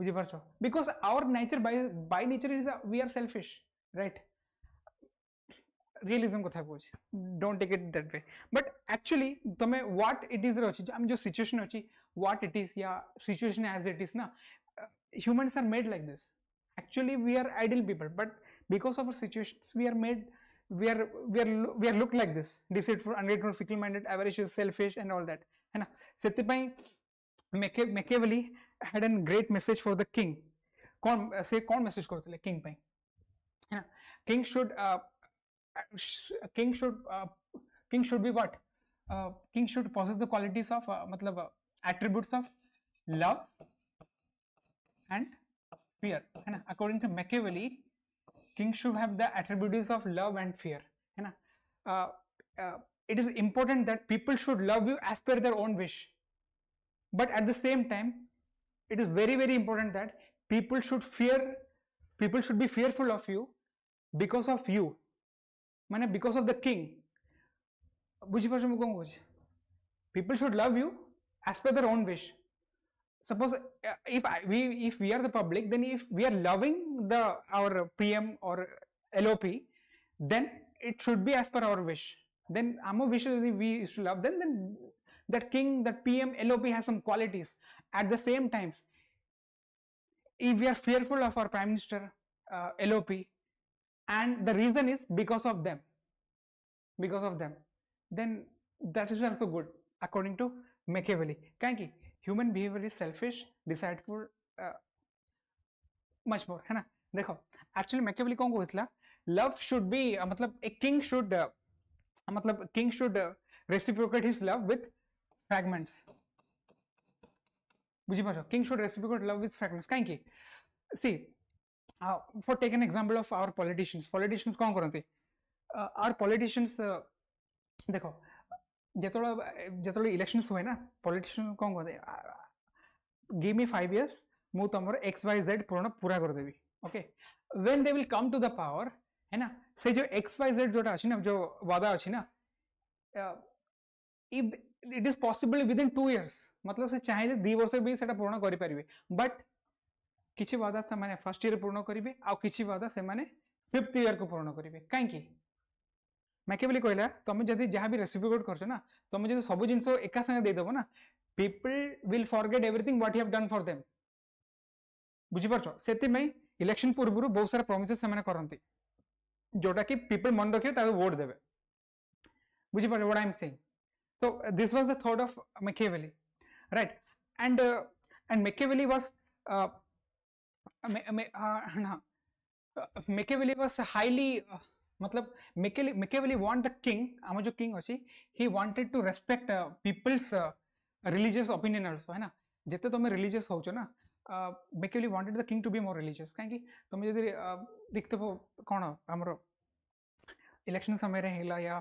बुझी पारछो, because our nature by nature is we are selfish, right? Realism कथा कहूँ, don't take it that way, but actually तमे what it is अछि, हम जो situation अछि what it is या situation as it is ना, humans are made like this, actually we are ideal people, but because of our situations we are made, we are look like this, deceitful, ungrateful, fickle minded, avaricious, selfish and all that, है ना। सेतिपई Machiavelli had a great message for the king, कौन message करथिले king पई, है ना। king should be what, king should possess the qualities of मतलब attributes of love and fear, है ना। according to Machiavelli king should have the attributes of love and fear, है ना। it is important that people should love you as per their own wish, but at the same time it is very very important that people should be fearful of you because of you, माने because of the king, बुझी पाछो मु कोन कहूँ, people should love you as per their own wish. Suppose if we are the public, then if we are loving our PM or LOP, then it should be as per our wish. Then our wish we should love, then that king, that PM, LOP has some qualities. At the same times, if we are fearful of our Prime Minister, LOP, and the reason is because of them, then that is also good according to Machiavelli. Kaiki human behavior is selfish, deceitful, much more, है ना। देखो actually Machiavelli कौन कहता, love should be मतलब a king should reciprocate his love with fragments, बुझी पाछो, king should reciprocate love with fragments। काई see, for take an example of our politicians कौन करते, our politicians देखो जेतोले इलेक्शंस हुए ना, politicians कौन कहते, give me 5 years मु तमर XYZ पूरा कर देबी, okay, when they will come to the power, है ना, से जो XYZ जोटा अछि ना, जो वादा अछि ना, if it is possible within 2 years, मतलब से चाहे 2 वर्ष भी सेटा पूर्ण करि परिबे, but किछि वादा से माने फर्स्ट ईयर पूर्ण करिवे आ किछि वादा से माने 5th ईयर को पूर्ण करिवे। काई कि Machiavelli कहला तमे जदी जहा भी रेसिप्रोकेट करछो ना, तमे जदी सब जिंसो एका संगे दे देबो ना, people will forget everything what you have done for them, बुझिपारछ सेति इलेक्शन पूर्व बहुत सारा प्रोमिसेस से करती जोटा कि पीपल मन रखिए ताको वोट देवे बुझिपारछ what I am saying so this was the thought of Machiavelli right and Machiavelli was Machiavelli was highly मतलब Machiavelli want the king आम जो king अच्छी he wanted to respect people's religious opinion also है ना जिते तुम religious हो ना Machiavelli wanted the king to be more religious कहीं तुम जब देखते हो कौन हमरो election समय रहेला या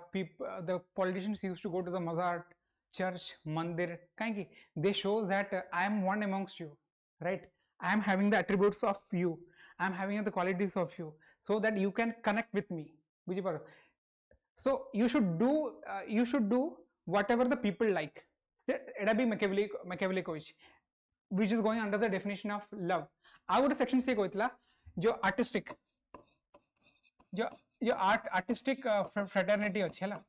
the politicians used to go to the mazar church mandir कहीं they shows that I am one amongst you right I am having the attributes of you I am having the qualities of you so that you can connect with me बुझी पारो so you should do whatever the people like एटा भी Machiavelli कोइछ which is going under the definition of love आ गोटे section से कोइतला जो artistic जो artistic fraternity अच्छे है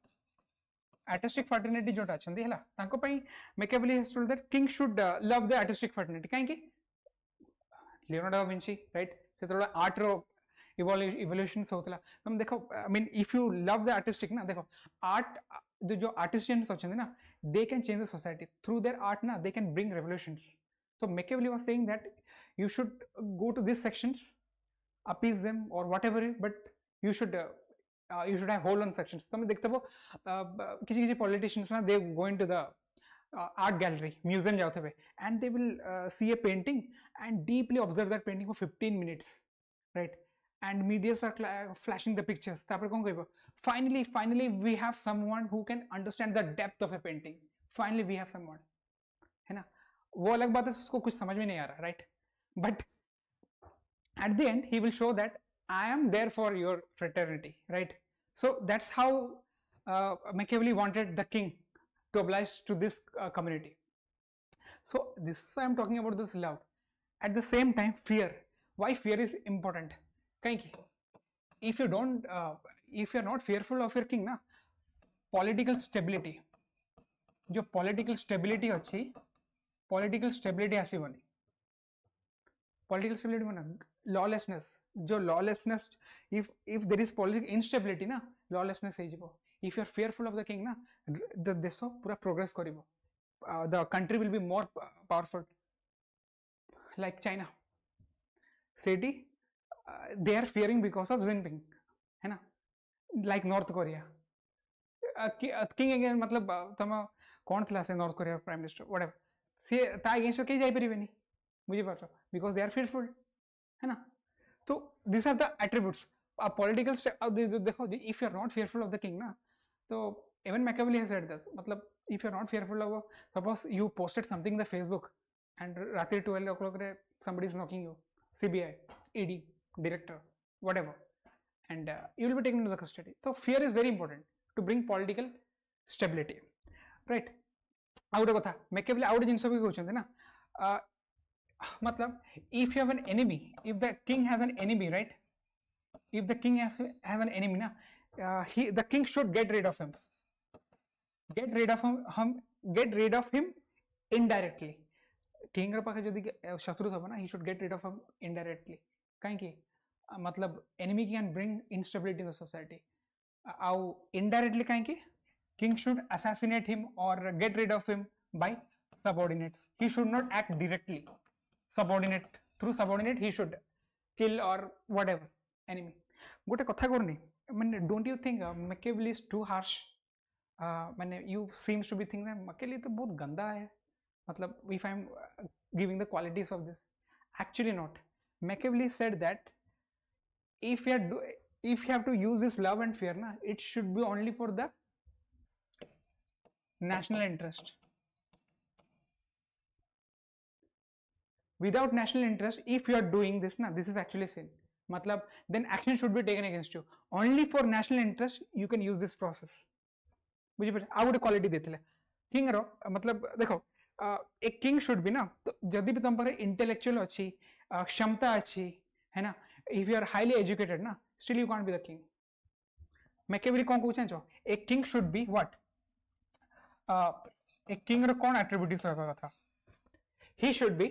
artistic fraternity जोटा अच्छे है तांको पई Machiavelli has told that king should love the artistic fraternity कहीं कि लियोनार्डो दा विंची राइट से थोड़ा आर्ट रो इवोल्यूशंस होतला तुम देखो I mean if you love the artistic ना देखो आर्ट जो आर्टिस्टियंस अच्छे ना they can change the society through their art ना they can bring revolutions so Machiavelli was saying that you should go to these sections appease them or whatever but you should have whole on sections तुम देखते हो किसी politicians ना they go into the art gallery museum जाते हुए and they will see a painting and deeply observe that painting for 15 minutes right and medias are flashing the pictures तापर कौन कहबो finally we have someone who can understand the depth of a painting finally we have someone है ना वो अलग बात है उसको कुछ समझ में नहीं आ रहा right but at the end he will show that I am there for your fraternity right so that's how Machiavelli wanted the king to oblige to this community so this is why I'm talking about this love at the same time fear why fear is important if you don't if you're not fearful of your king na political stability जो political stability अच्छी political stability आसीबनी political stability माना lawlessness जो lawlessness if there is political instability ना lawlessness है जिबो if you are fearful of the king ना the देशो पूरा progress करिवो the country will be more powerful like China city they are fearing because of Jinping है ना like North Korea king again मतलब तम कौन थला से North Korea prime minister whatever से ता against के जाई परिबेनी बुझी पाछो because they are fearful है ना तो these are the attributes a political देखो if you are not fearful of the king ना तो even Machiavelli has said this मतलब if you are not fearful of suppose you posted something in the Facebook and रात्रि 12 o'clock रे somebody is knocking you CBI ED director whatever and you will be taken into the custody so fear is very important to bring political stability right आउ गोटे कथा Machiavelli आउ गोटे जिंस भी कहउछन्ते ना मतलब if you have an enemy if the king has an enemy right if the king has an enemy na the king should get rid of him get rid of him indirectly king रा पाखे जदी शत्रु थबो ना he should get rid of him indirectly काहे कि मतलब enemy can bring instability in the society आउ indirectly काहे कि king should assassinate him or get rid of him by subordinates he should not act directly subordinate through subordinate he should kill or whatever enemy गोटे कथा करनी माने don't you think Machiavelli is too harsh माने you seems to be thinking that Machiavelli तो बहुत गंदा है मतलब if I am giving the qualities of this actually not Machiavelli said that if you have to use this love and fear na it should be only for the national interest without national interest if you are doing this na this is actually sin matlab then action should be taken against you only for national interest you can use this process बुझी पड़े आ गोटे quality देथिले king रो मतलब देखो एक king should B ना तो जदी भी तुम पारे इंटेलेक्चुअल अच्छी क्षमता अच्छी है ना if you are highly educated ना still you can't be the king Machiavelli कौन कहउछन जो एक किंग शुड बी व्हाट एक किंग रो कौन एट्रिब्यूट्स होबा कथा he should be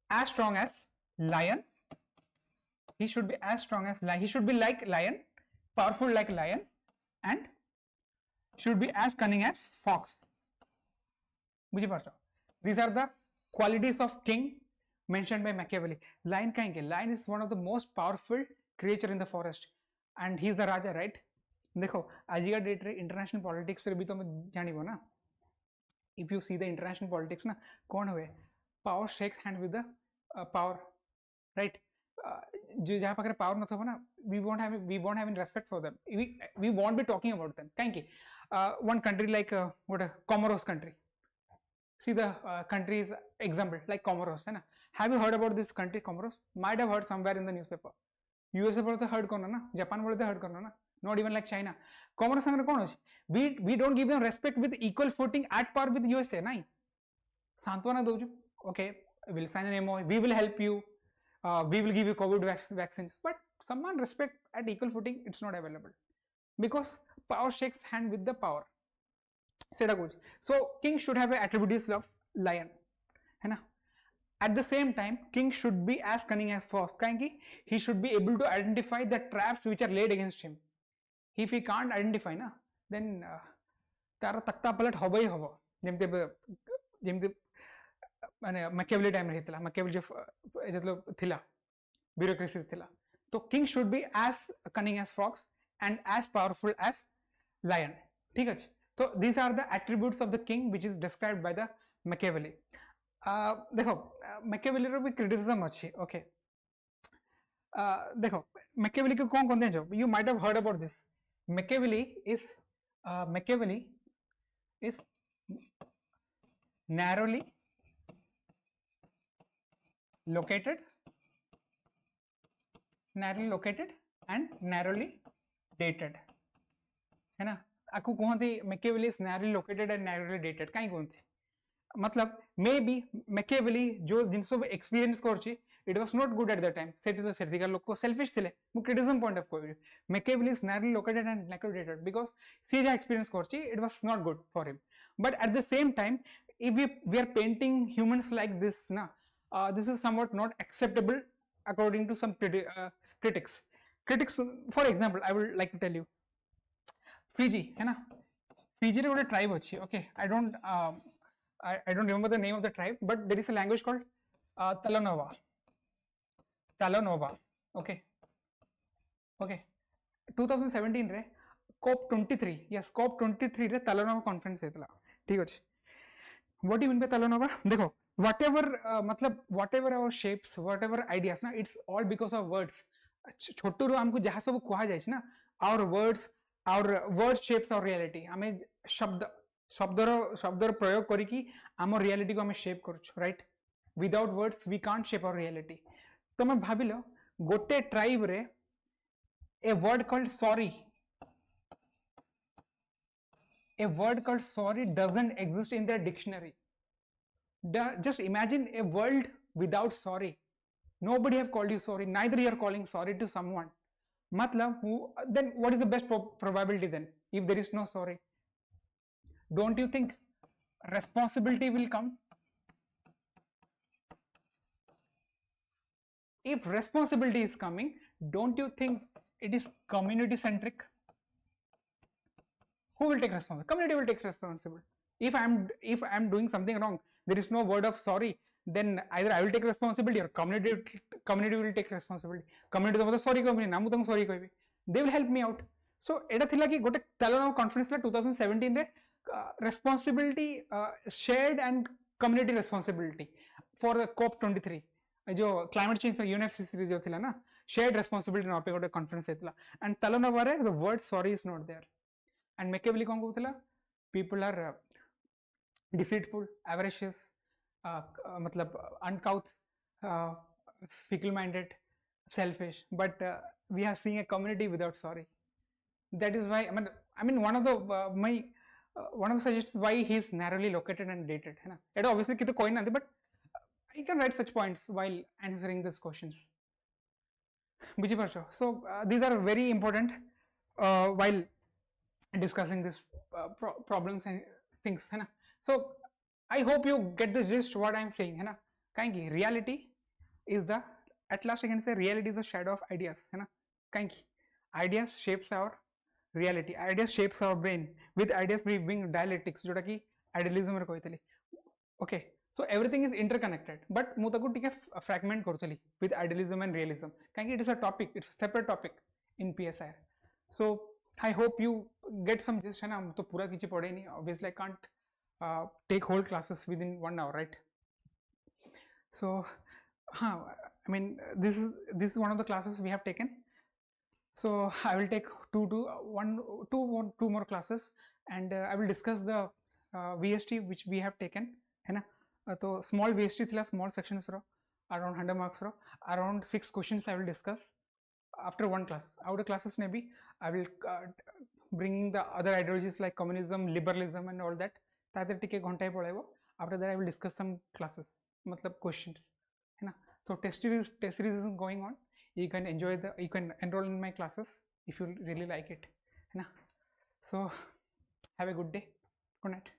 as strong as lion, he should be as strong as lion, he should be like lion, powerful like lion, and should be as cunning as fox. These are the qualities of king mentioned by Machiavelli. Lion kahinki? Lion is one of the most powerful creature in the forest and he is the Raja, right? देखो आजिका date रे international politics रे भी तो जानिबो ना. If you see the international politics ना कौन हुए power shakes hand with the power, right? जो जहाँ पाखरे power न थो ना we won't have any respect for them, we won't be talking about them. काहेंकी one country like what a Comoros country, see the country's example like Comoros है ना. Have you heard about this country Comoros? Might have heard somewhere in the newspaper. USA बोले तो heard करना ना, Japan बोले तो heard करना ना, not even like China. Comoros संगे कौन होची? We don't give them respect with equal footing at par with USA, नहीं. सांत्वना दोजो, okay, we'll sign an MOU, we will help you, we will give you COVID vaccines, but someone respect at equal footing, it's not available because power shakes hand with the power. So king should have attributes of lion, है ना. At the same time, king should be as cunning as fox. He should be able to identify the traps which are laid against him. If he can't identify, na, then तारा तख्ता पलट होबो ही होबो. जेमते माने Machiavelli time रे हितला, Machiavelli जो थिला, bureaucracy थिला. So king should be as cunning as fox and as powerful as lion. ठीक है. So these are the attributes of the king which is described by the Machiavelli. देखो Machiavelli रो भी criticism अच्छी, okay. देखो Machiavelli को कौन हैं जो? You might have heard about this. Machiavelli is narrowly located and narrowly dated, है ना. आपको कौन थी Machiavelli is narrowly located and narrowly dated? कहीं कौन थी? मतलब मे बी Machiavelli जो जिनसो एक्सपीरियंस करछि it was not good at the time. Set तो सर्टिका लोग को selfish थिले. मु criticism point of view Machiavelli is narrowly located and narrowly dated because सी जो एक्सपीरियंस करछि it was not good for him. But at the same time, if we are painting humans like this na, this is somewhat not acceptable according to some critics. For example, I would like to tell you Fiji, है ना. Fiji रे ଗୋଟେ tribe अछि, okay. I don't remember the name of the tribe, but there is a language called Talonova, okay. 2017 रे COP23, yes, COP23 रे Talonova conference हेतला, ठीक अछि. What do you mean by Talonova? देखो whatever our shapes, whatever ideas ना, it's all because of words. छोटू रो हमको जहाँ सब कुहा जाए ना, our words shapes our reality. हमें शब्दर प्रयोग करी कि आम रियलिटी को हमें शेप करूछ, right. Without words we can't shape our reality. तो मैं भाबिल गोटे ट्राइब रे a word called sorry doesn't exist in their dictionary. Just imagine a world without sorry. Nobody have called you sorry, neither you are calling sorry to someone. मतलब then what is the best probability then if there is no sorry? Don't you think responsibility will come? If responsibility is coming, don't you think it is community centric? Who will take responsibility? Community will take responsibility. If I am doing something wrong, there is no word of sorry, then either I will take responsibility or community will take responsibility. Community तो मतलब sorry community ना मुझे sorry कोई भी, they will help me out. So एटा थिला कि गोटे Talonova conference ला 2017 रे responsibility shared and community responsibility for the COP23 जो climate change UNFCCC जो थिला ना, shared responsibility ना पे गोटे conference हेतला. And Talonova रे the word sorry is not there. And Machiavelli कौन कहूथिला? People are deceitful, avaricious, मतलब uncouth, fickle-minded, selfish. But we are seeing a community without sorry. That is why I mean one of the suggestions why he is narrowly located and dated. है ना? It obviously कितो कोई नहीं, but I can write such points while answering these questions. बुझी पारछो? So these are very important while discussing this problems and things, है ना? So I hope you get the gist what I am saying, है ना? काहेंकि reality is the at last I can say reality is a shadow of ideas, है ना? कहीं की ideas shapes our reality, ideas shapes our brain, with ideas we bring dialectics जोटा कि idealism रे कहते okay, so everything is interconnected, but ମୁଁ ताको टिके fragment କରୁଥିଲି with idealism and realism कहीं it is a topic, it's a separate topic in PSIR. So I hope you get some gist, है ना? तो पूरा किसी पढ़े नहीं, obviously I can't take whole classes within 1 hour, right? So I mean this is one of the classes we have taken. So I will take two more classes, and I will discuss the VST which we have taken, है ना? तो small VST थिला, small sections row, around 100 marks row, around 6 questions I will discuss after one class. Outer classes maybe I will bring the other ideologies like communism, liberalism and all that. ताते टिके घंटाए पढ़ाइबो. After that I will discuss some classes, मतलब questions, है ना? So test series is going on. You can you can enroll in my classes if you really like it, है ना? So have a good day. Good night.